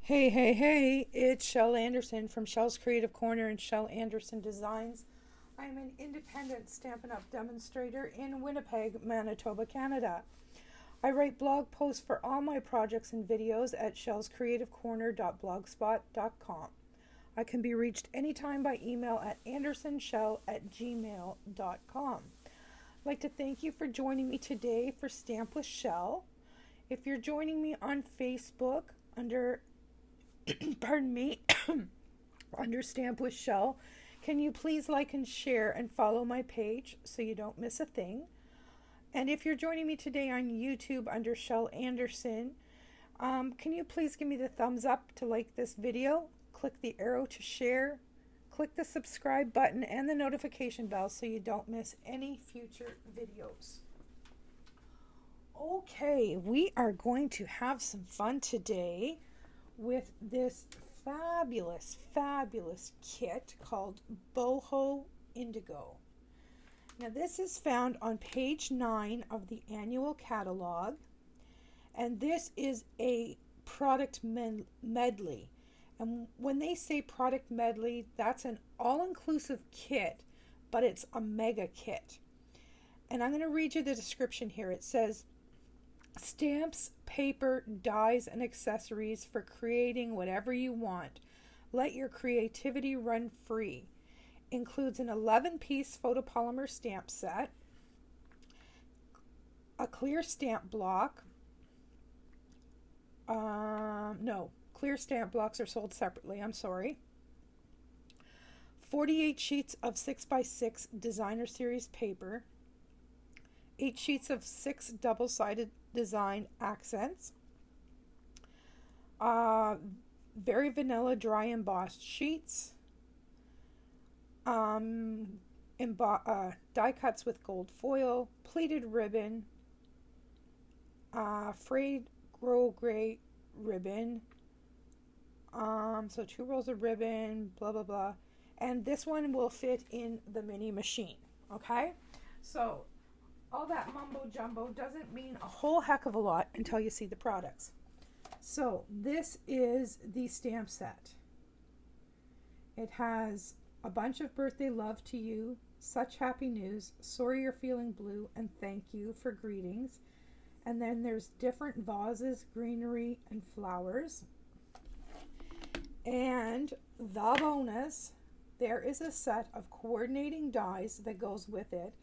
Hey, hey, hey, it's Shel Anderson from Shel's Creative Corner and Shel Anderson Designs. I'm an independent Stampin' Up! Demonstrator in Winnipeg, Manitoba, Canada. I write blog posts for all my projects and videos at shelscreativecorner.blogspot.com. I can be reached anytime by email at andersonshel@gmail.com. I'd like to thank you for joining me today for Stamp with Shel. If you're joining me on Facebook under pardon me, under Stamp with Shel, can you please like and share and follow my page so you don't miss a thing? And if you're joining me today on YouTube under Shel Anderson, can you please give me the thumbs up to like this video, click the arrow to share, click the subscribe button and the notification bell so you don't miss any future videos. Okay, we are going to have some fun today with this fabulous kit called Boho Indigo. Now this is found on page 9 of the annual catalog, and this is a product medley. And when they say product medley, that's an all-inclusive kit, but it's a mega kit. And I'm going to read you the description here. It says, stamps, paper, dies, and accessories for creating whatever you want. Let your creativity run free. Includes an 11-piece photopolymer stamp set, a clear stamp block. Clear stamp blocks are sold separately, I'm sorry. 48 sheets of 6x6 designer series paper, 8 sheets of 6 double-sided design accents, very vanilla dry embossed sheets, die cuts with gold foil, pleated ribbon, frayed gray ribbon, so 2 rolls of ribbon, blah blah blah, and this one will fit in the mini machine. Okay, so all that mumbo jumbo doesn't mean a whole heck of a lot until you see the products. So this is the stamp set. It has a bunch of birthday love to you, such happy news, sorry you're feeling blue, and thank you for greetings. And then there's different vases, greenery, and flowers. And the bonus, there is a set of coordinating dies that goes with it.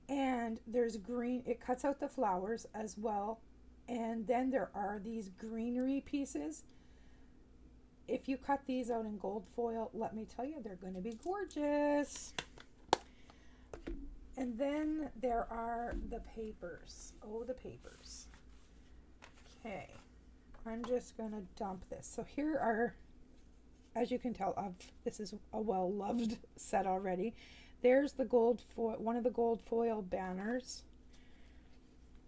And there's green, it cuts out the flowers as well. And then there are these greenery pieces. If you cut these out in gold foil, let me tell you, they're going to be gorgeous. And then there are the papers. Oh, the papers. Okay, I'm just going to dump this. So here are, as you can tell, this is a well-loved set already. There's the gold foil, one of the gold foil banners.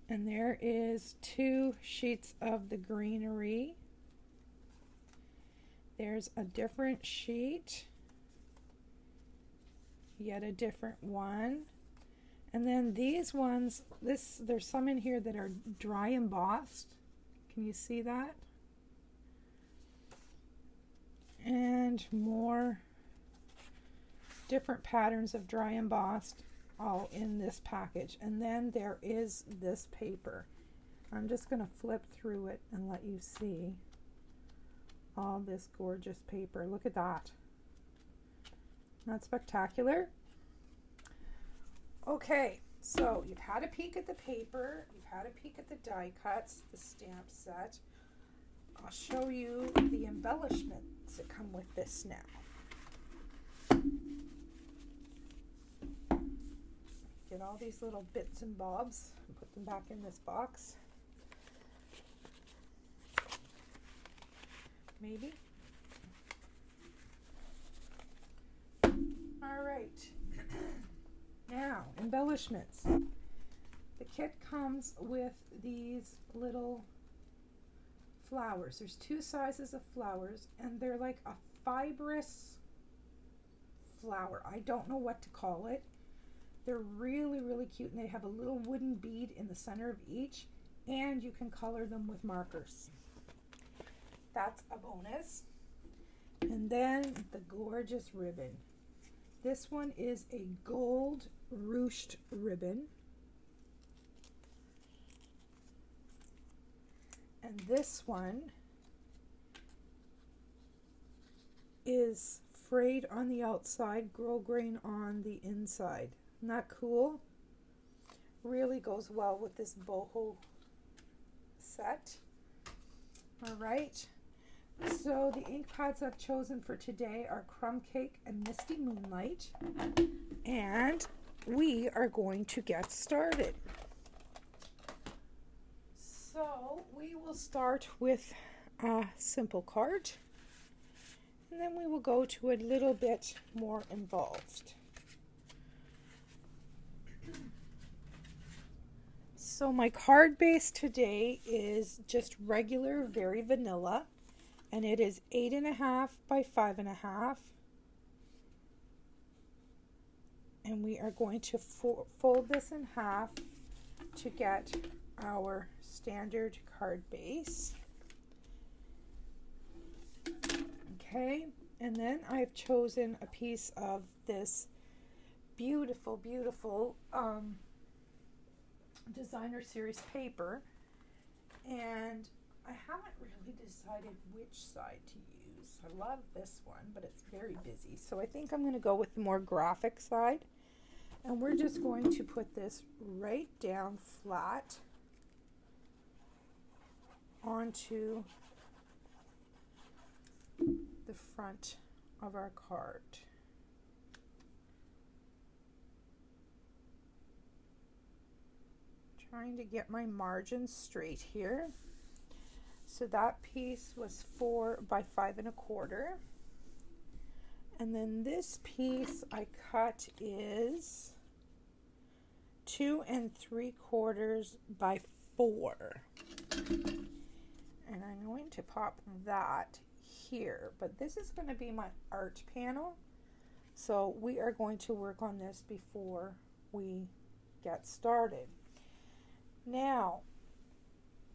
And there is 2 sheets of the greenery. There's a different sheet. Yet a different one. And then these ones, there's some in here that are dry embossed. Can you see that? And more different patterns of dry embossed all in this package. And then there is this paper. I'm just going to flip through it and let you see all this gorgeous paper. Look at that. Not spectacular? Okay, so you've had a peek at the paper, you've had a peek at the die cuts, the stamp set. I'll show you the embellishments that come with this now. Get all these little bits and bobs and put them back in this box. Maybe. All right. Now, embellishments. The kit comes with these little flowers. There's 2 sizes of flowers, and they're like a fibrous flower. I don't know what to call it. They're really cute, and they have a little wooden bead in the center of each, and you can color them with markers. That's a bonus. And then the gorgeous ribbon. This one is a gold ruched ribbon. And this one is frayed on the outside, grosgrain on the inside. Isn't that cool? Really goes well with this boho set. All right. So the ink pads I've chosen for today are Crumb Cake and Misty Moonlight. And we are going to get started. So we will start with a simple card. And then we will go to a little bit more involved. So my card base today is just regular, very vanilla. And it is 8.5 by 5.5. And we are going to fold this in half to get our standard card base. Okay, and then I've chosen a piece of this beautiful, beautiful designer series paper, and I haven't really decided which side to use. I love this one, but it's very busy, so I think I'm going to go with the more graphic side, and we're just going to put this right down flat onto the front of our card. Trying to get my margins straight here. So that piece was 4 by 5.25. And then this piece I cut is 2 3/4 by 4. And I'm going to pop that here, but this is going to be my art panel, so we are going to work on this before we get started. Now,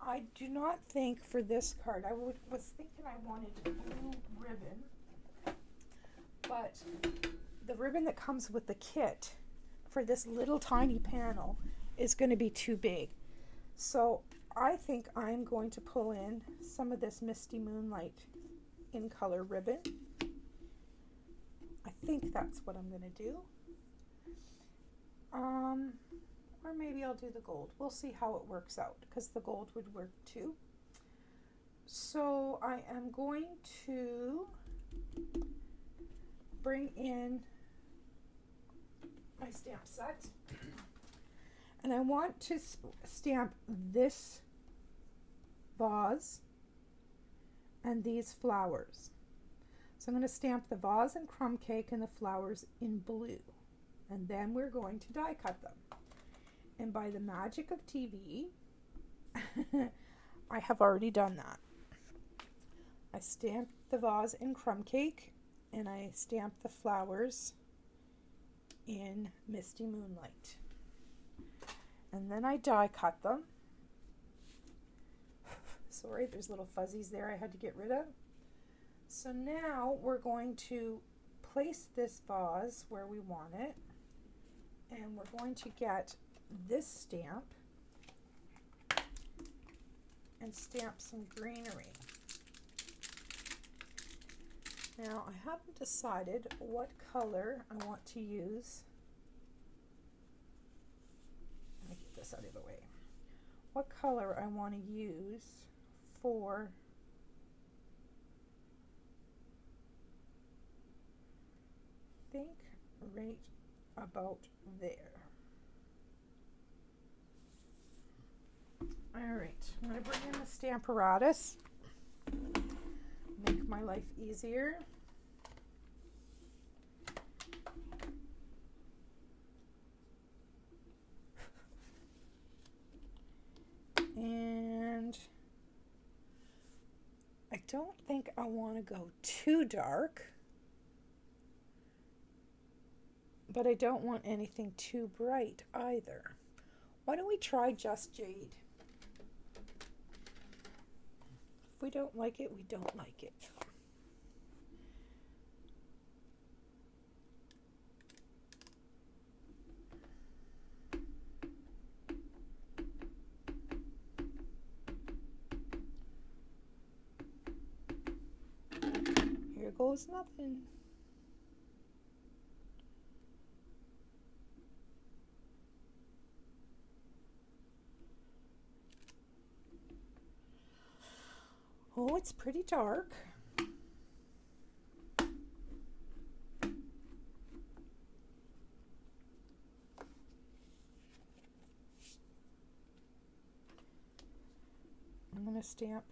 I do not think for this card, I was thinking I wanted a blue ribbon, but the ribbon that comes with the kit for this little tiny panel is going to be too big. So I think I'm going to pull in some of this Misty Moonlight in color ribbon. I think that's what I'm going to do. Or maybe I'll do the gold. We'll see how it works out, because the gold would work too. So I am going to bring in my stamp set. And I want to stamp this vase and these flowers. So I'm going to stamp the vase and crumb cake and the flowers in blue. And then we're going to die cut them. And by the magic of TV, I have already done that. I stamped the vase in crumb cake and I stamped the flowers in Misty Moonlight. And then I die cut them. Sorry, there's little fuzzies there I had to get rid of. So now we're going to place this vase where we want it. And we're going to get this stamp and stamp some greenery. Now I haven't decided what color I want to use. Let me get this out of the way. What color I want to use for I think right about there. All right, I'm going to bring in the Stamparatus, make my life easier. And I don't think I want to go too dark, but I don't want anything too bright either. Why don't we try Just Jade we don't like it, we don't like it. Here goes nothing. Oh, it's pretty dark. I'm going to stamp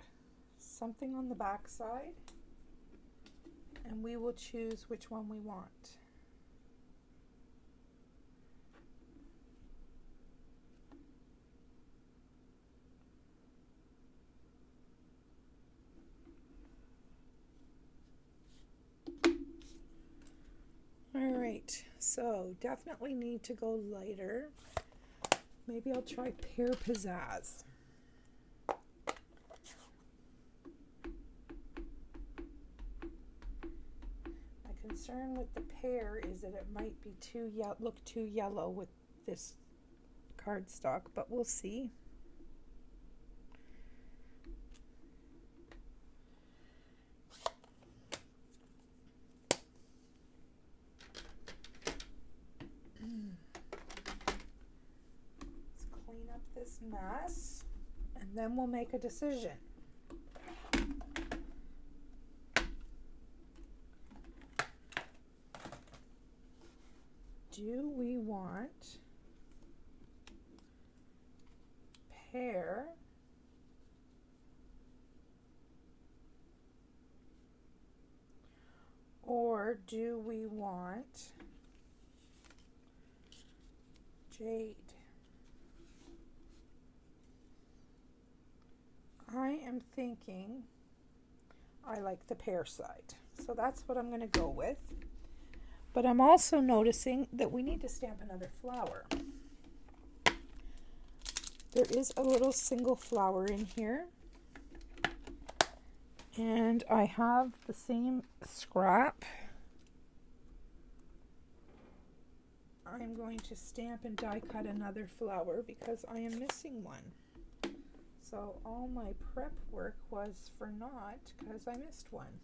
something on the back side, and we will choose which one we want. All right, so definitely need to go lighter. Maybe I'll try Pear Pizzazz. My concern with the pear is that it might be look too yellow with this cardstock, but we'll see. This mess, and then we'll make a decision. Do we want pear or do we want jade? I am thinking I like the pear side, so that's what I'm going to go with. But I'm also noticing that we need to stamp another flower. There is a little single flower in here, and I have the same scrap. I'm going to stamp and die cut another flower because I am missing one. So all my prep work was for naught because I missed one.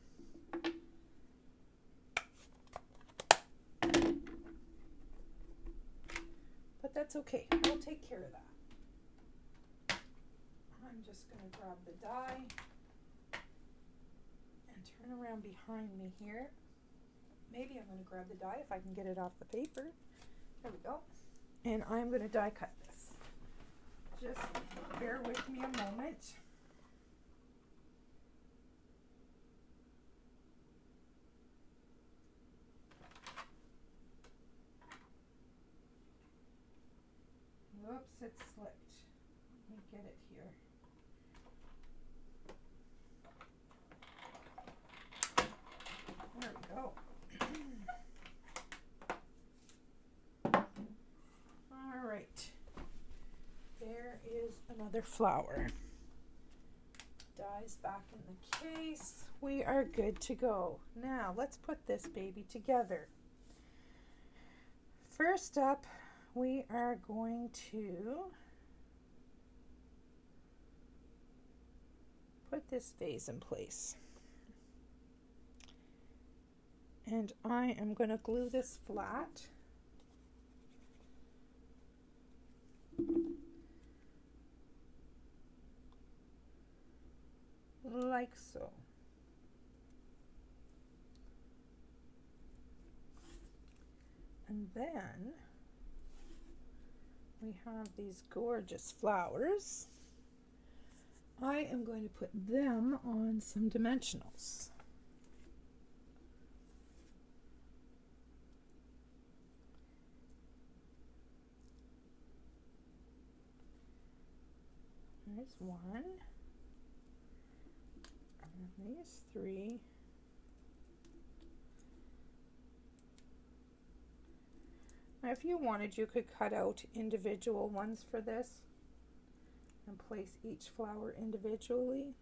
But that's okay. I'll take care of that. I'm just going to grab the die and turn around behind me here. Maybe I'm going to grab the die if I can get it off the paper. There we go. And I'm going to die cut this. Just bear with me a moment. Whoops, it slipped. Let me get it here. There we go. All right. There is another flower. Die's back in the case. We are good to go. Now let's put this baby together. First up, we are going to put this vase in place. And I am going to glue this flat. Like so. And then we have these gorgeous flowers. I am going to put them on some dimensionals. There's one. And these three. Now, if you wanted, you could cut out individual ones for this and place each flower individually.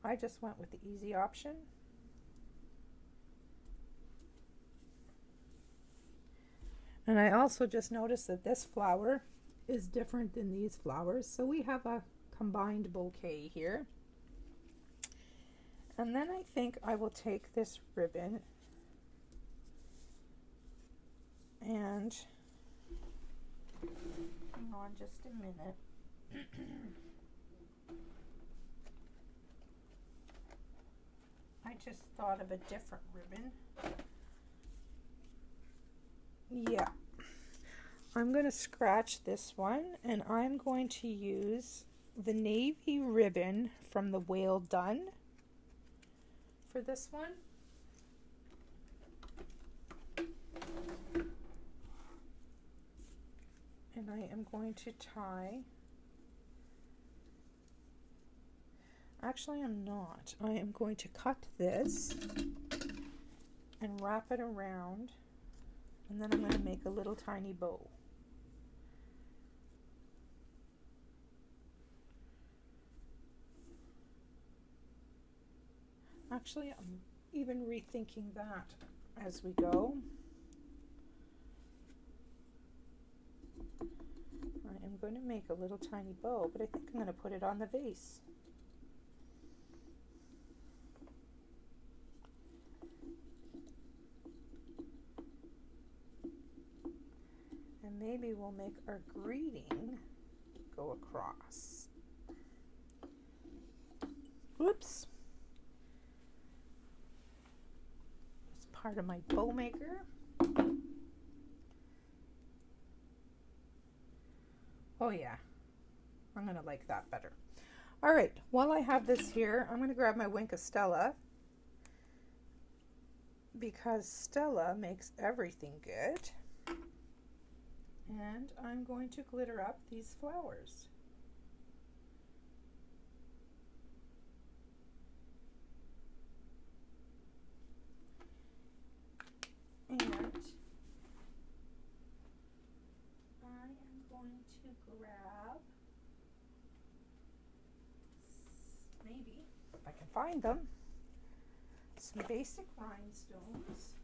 I just went with the easy option. And I also just noticed that this flower is different than these flowers. So we have a combined bouquet here. And then I think I will take this ribbon and, hang on just a minute. I just thought of a different ribbon. Yeah, I'm going to scratch this one, and I'm going to use the navy ribbon from the Whale Done for this one. And I am going to tie, actually I'm not, I am going to cut this and wrap it around, and then I'm going to make a little tiny bow. Actually, I'm even rethinking that as we go. I am going to make a little tiny bow, but I think I'm going to put it on the vase. And maybe we'll make our greeting go across. Whoops. It's part of my bow maker. Oh yeah, I'm gonna like that better. All right, while I have this here, I'm gonna grab my Wink of Stella, because Stella makes everything good. And I'm going to glitter up these flowers. And I am going to grab, maybe, if I can find them, some basic rhinestones.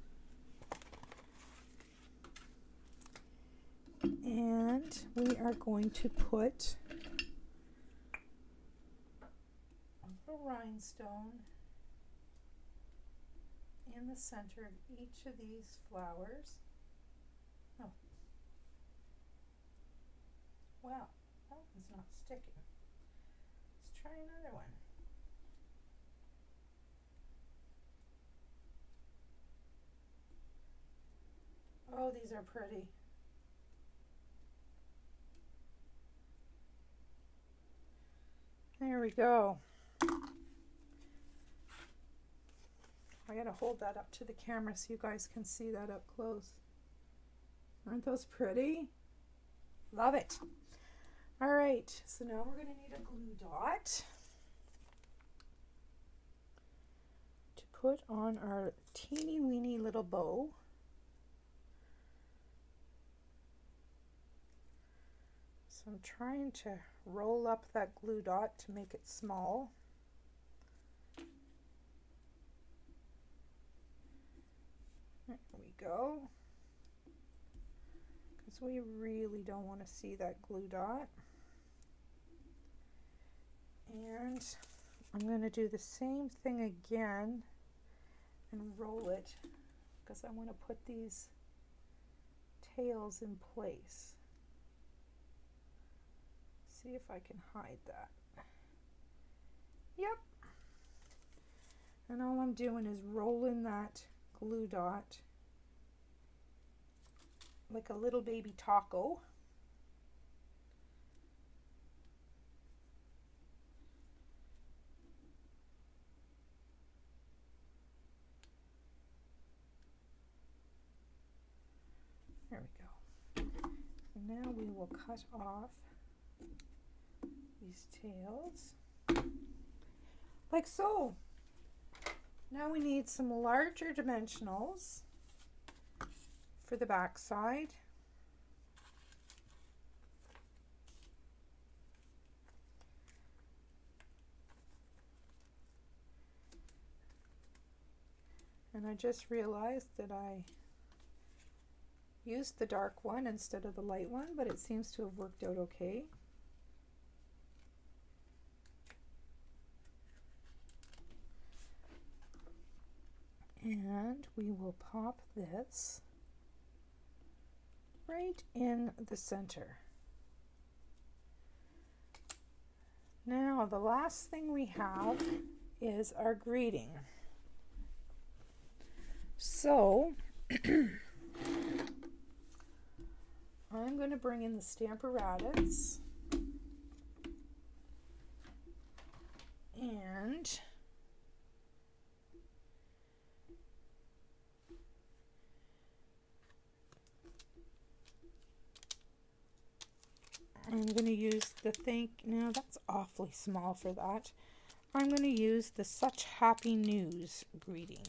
And we are going to put a rhinestone in the center of each of these flowers. Oh, well, that one's not sticking. Let's try another one. Oh, these are pretty. There we go. I gotta hold that up to the camera so you guys can see that up close. Aren't those pretty? Love it. All right, so now we're gonna need a glue dot to put on our teeny weeny little bow. So I'm trying to roll up that glue dot to make it small. There we go. Because we really don't want to see that glue dot. And I'm going to do the same thing again and roll it, because I want to put these tails in place. See if I can hide that. Yep. And all I'm doing is rolling that glue dot like a little baby taco. There we go. And now we will cut off these tails like so. Now we need some larger dimensionals for the back side. And I just realized that I used the dark one instead of the light one, but it seems to have worked out okay. And we will pop this right in the center. Now the last thing we have is our greeting. So I'm going to bring in the Stamparatus and I'm going to use the no, that's awfully small for that. I'm going to use the Such Happy News greeting.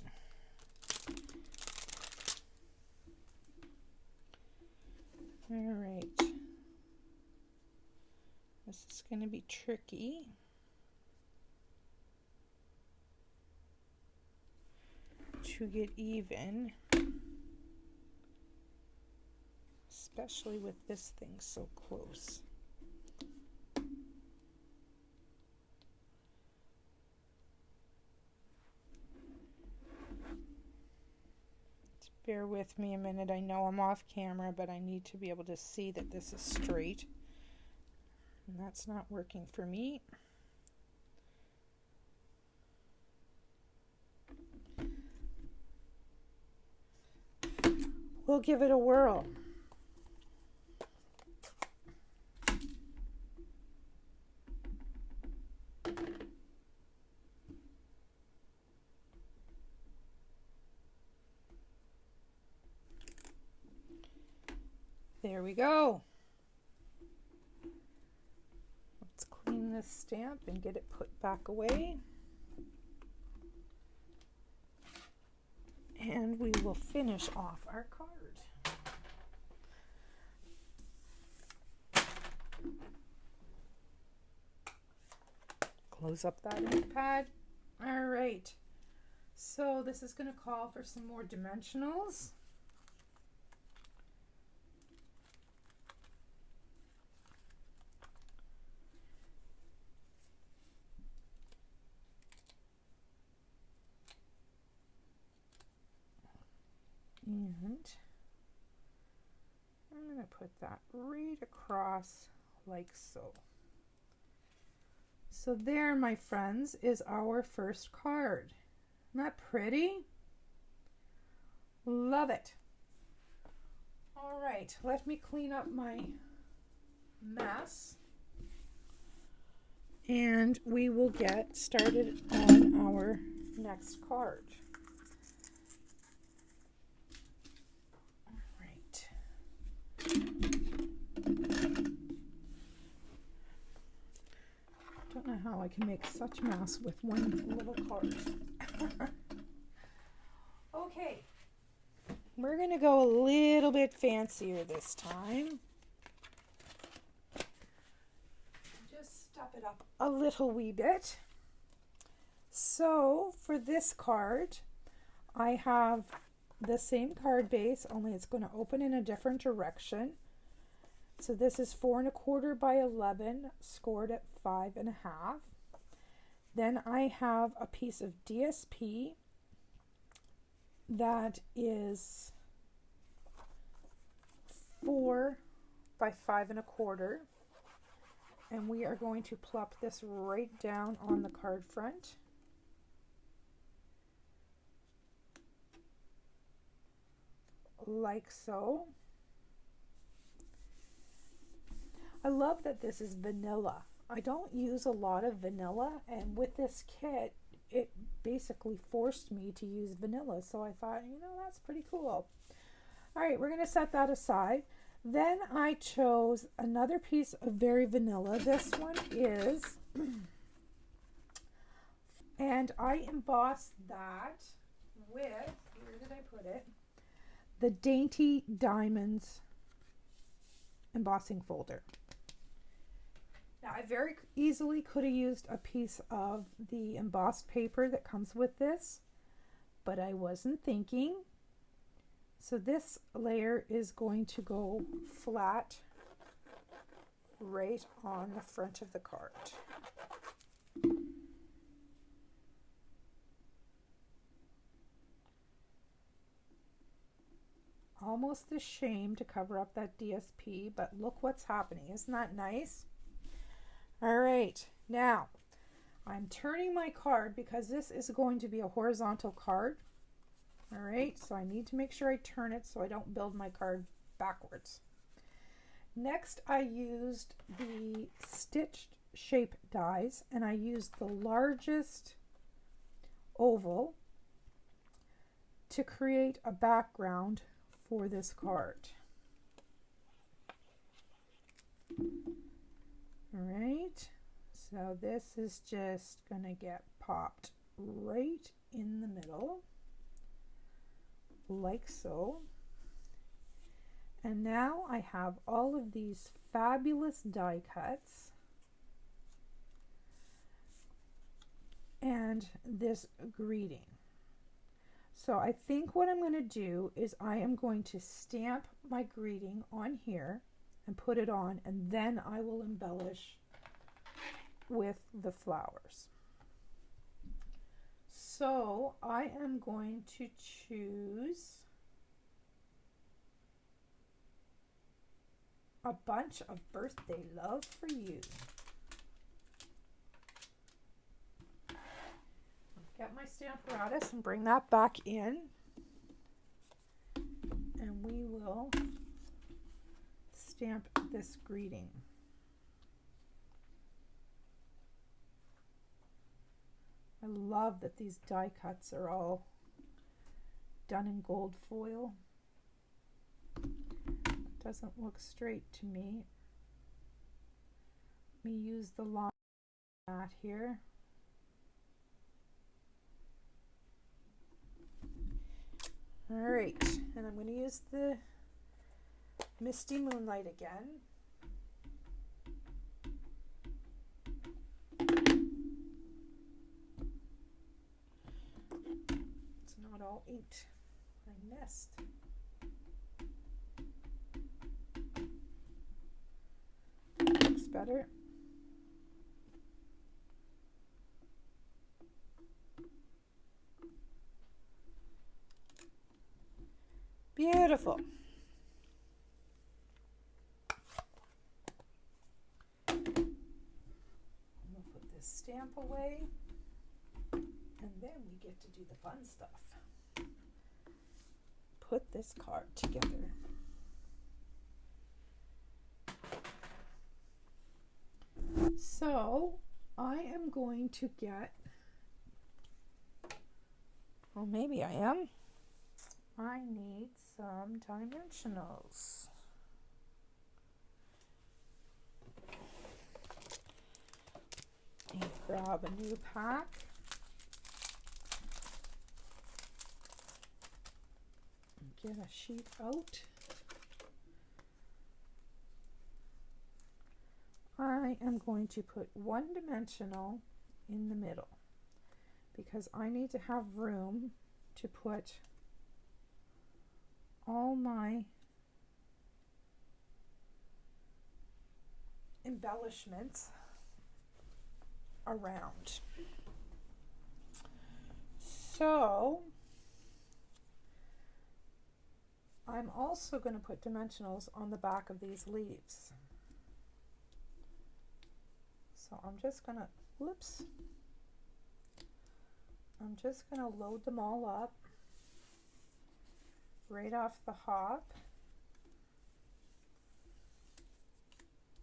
All right. This is going to be tricky. To get even, especially with this thing so close. Bear with me a minute. I know I'm off camera, but I need to be able to see that this is straight. And that's not working for me. We'll give it a whirl. There we go. Let's clean this stamp and get it put back away. And we will finish off our card. Close up that ink pad. All right. So this is going to call for some more dimensionals. And I'm going to put that right across like so. So there, my friends, is our first card. Isn't that pretty? Love it. All right, let me clean up my mess and we will get started on our next card. Don't know how I can make such mess with one little card. Okay, we're going to go a little bit fancier this time. Just step it up a little wee bit. So for this card, I have the same card base, only it's going to open in a different direction. So this is 4 1/4 by 11, scored at 5 1/2. Then I have a piece of DSP that is 4 by 5 1/4. And we are going to plop this right down on the card front. Like so. I love that this is vanilla. I don't use a lot of vanilla, and with this kit it basically forced me to use vanilla, so I thought, you know, that's pretty cool. All right, we're going to set that aside. Then I chose another piece of very vanilla. This one is and I embossed that with, where did I put it? The Dainty Diamonds embossing folder. Now I very easily could have used a piece of the embossed paper that comes with this, but I wasn't thinking. So this layer is going to go flat right on the front of the card. Almost ashamed to cover up that DSP, but look what's happening. Isn't that nice? All right, now I'm turning my card because this is going to be a horizontal card. All right, so I need to make sure I turn it so I don't build my card backwards. Next, I used the stitched shape dies, and I used the largest oval to create a background for this card. All right, so this is just going to get popped right in the middle, like so. And now I have all of these fabulous die cuts and this greeting. So I think what I'm going to do is I am going to stamp my greeting on here and put it on, and then I will embellish with the flowers. So I am going to choose a bunch of birthday love for you. Get my Stamparatus and bring that back in, and we will stamp this greeting. I love that these die cuts are all done in gold foil. It doesn't look straight to me. Let me use the line mat here. All right, and I'm going to use the Misty Moonlight again. It's not all inked. I missed. Looks better. Beautiful. We'll put this stamp away, and then we get to do the fun stuff. Put this card together. So I am going to get, well, maybe I am. I need some dimensionals. And grab a new pack. And get a sheet out. I am going to put one dimensional in the middle because I need to have room to put all my embellishments around. So I'm also going to put dimensionals on the back of these leaves. So I'm just going to, whoops, I'm just going to load them all up right off the hop,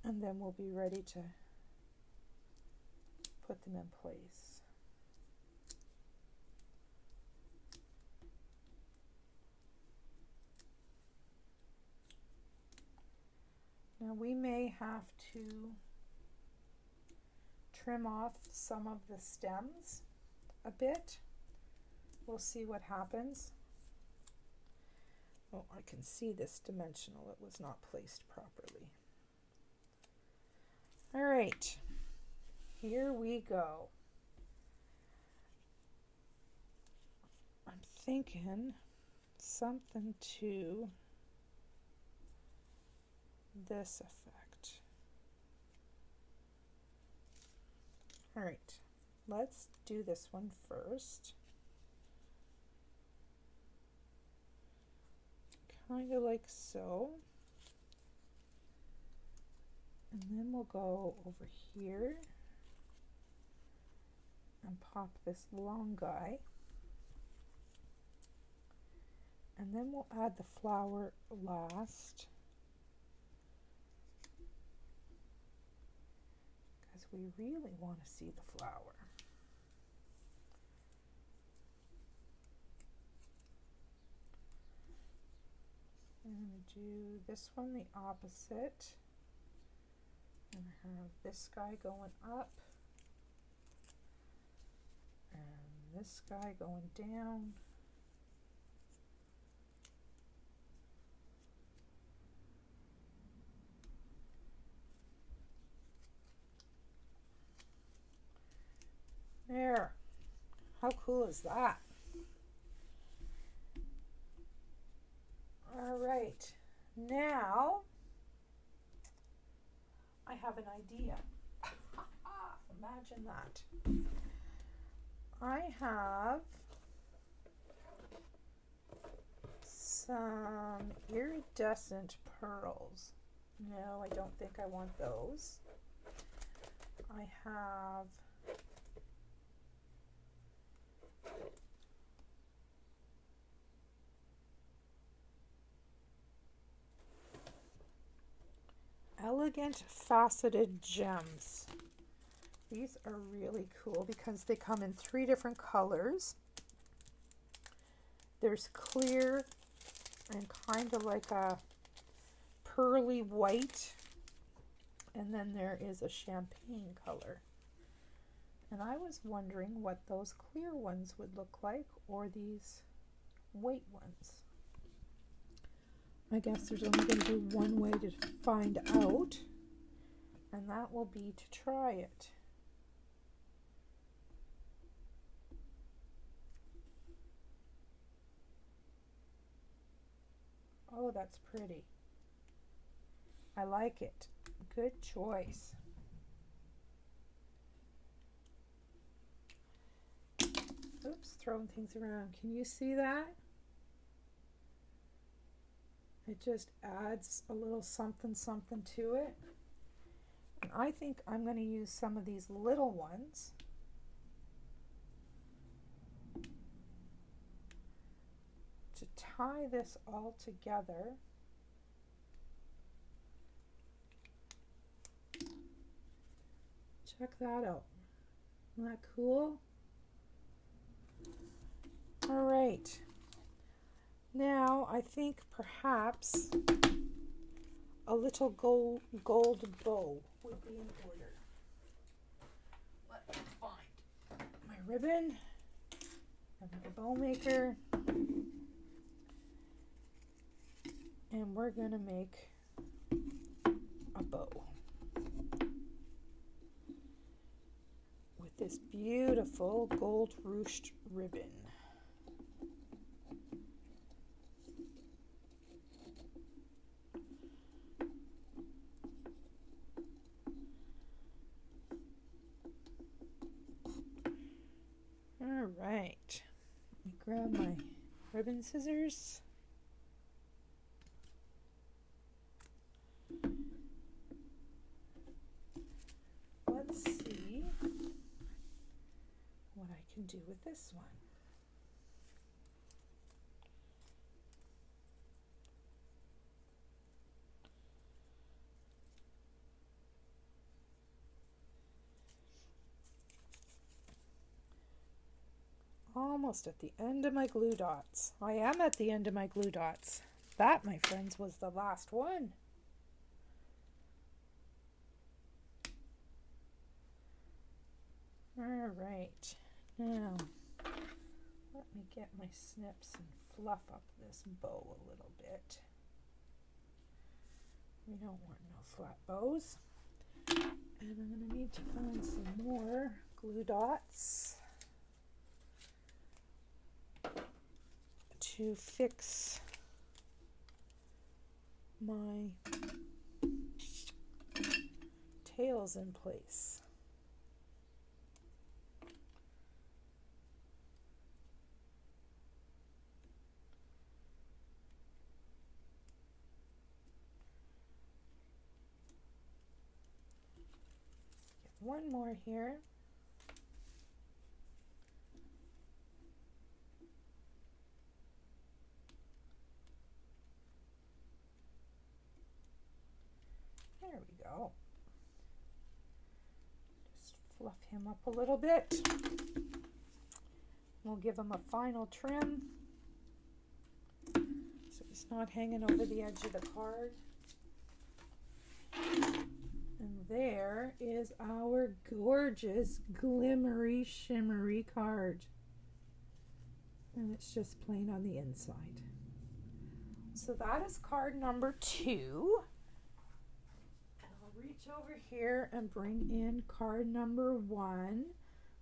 and then we'll be ready to put them in place. Now we may have to trim off some of the stems a bit. We'll see what happens. Oh, I can see this dimensional. It was not placed properly. All right, here we go. I'm thinking something to this effect. All right, let's do this one first. Kind of like so. And then we'll go over here and pop this long guy. And then we'll add the flower last, because we really want to see the flower. I'm going to do this one the opposite. And have this guy going up and this guy going down. There. How cool is that? All right. Now I have an idea. Imagine that. I have some iridescent pearls. No, I don't think I want those. I have elegant faceted gems. These are really cool because they come in 3 different colors. There's clear and kind of like a pearly white, and then there is a champagne color. And I was wondering what those clear ones would look like, or these white ones. I guess there's only going to be one way to find out, and that will be to try it. Oh, that's pretty. I like it. Good choice. Oops, throwing things around. Can you see that? It just adds a little something something to it. And I think I'm going to use some of these little ones to tie this all together. Check that out. Isn't that cool? All right. Now I think perhaps a little gold bow would be in order. Let me find my ribbon and my bow maker. And we're going to make a bow with this beautiful gold ruched ribbon. All right, let me grab my ribbon scissors. Let's see what I can do with this one. Almost at the end of my glue dots. I am at the end of my glue dots. That, my friends, was the last one. All right, now let me get my snips and fluff up this bow a little bit. We don't want no flat bows. And I'm going to need to find some more glue dots. to fix my tails in place. Get one more here. There we go. Just fluff him up a little bit. We'll give him a final trim so he's not hanging over the edge of the card. And there is our gorgeous glimmery shimmery card. And it's just plain on the inside. So that is card number 2. Reach over here and bring in card number 1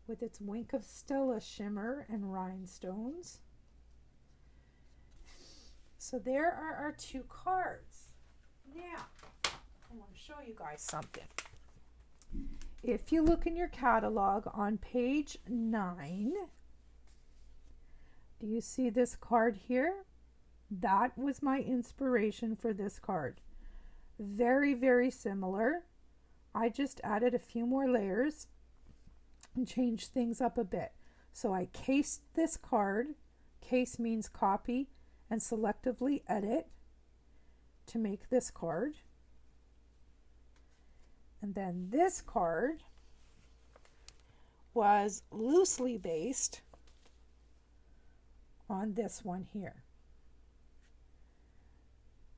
with its Wink of Stella shimmer and rhinestones. So there are our 2 cards. Now, I want to show you guys something. If you look in your catalog on page 9, do you see this card here? That was my inspiration for this card. Very, very similar. I just added a few more layers and changed things up a bit. So I cased this card. Case means copy and selectively edit to make this card. And then this card was loosely based on this one here.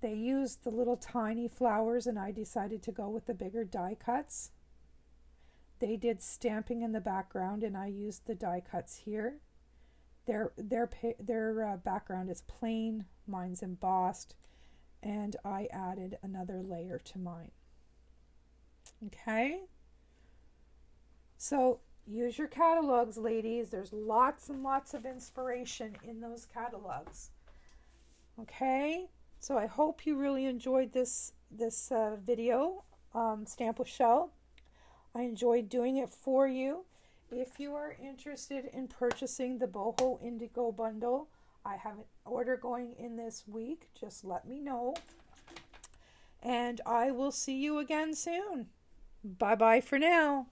They used the little tiny flowers and I decided to go with the bigger die cuts. They did stamping in the background and I used the die cuts here. Their background is plain, mine's embossed, and I added another layer to mine. Okay? So use your catalogs, ladies. There's lots and lots of inspiration in those catalogs. Okay? So I hope you really enjoyed this video, Stamp with Shel. I enjoyed doing it for you. If you are interested in purchasing the Boho Indigo bundle, I have an order going in this week. Just let me know. And I will see you again soon. Bye-bye for now.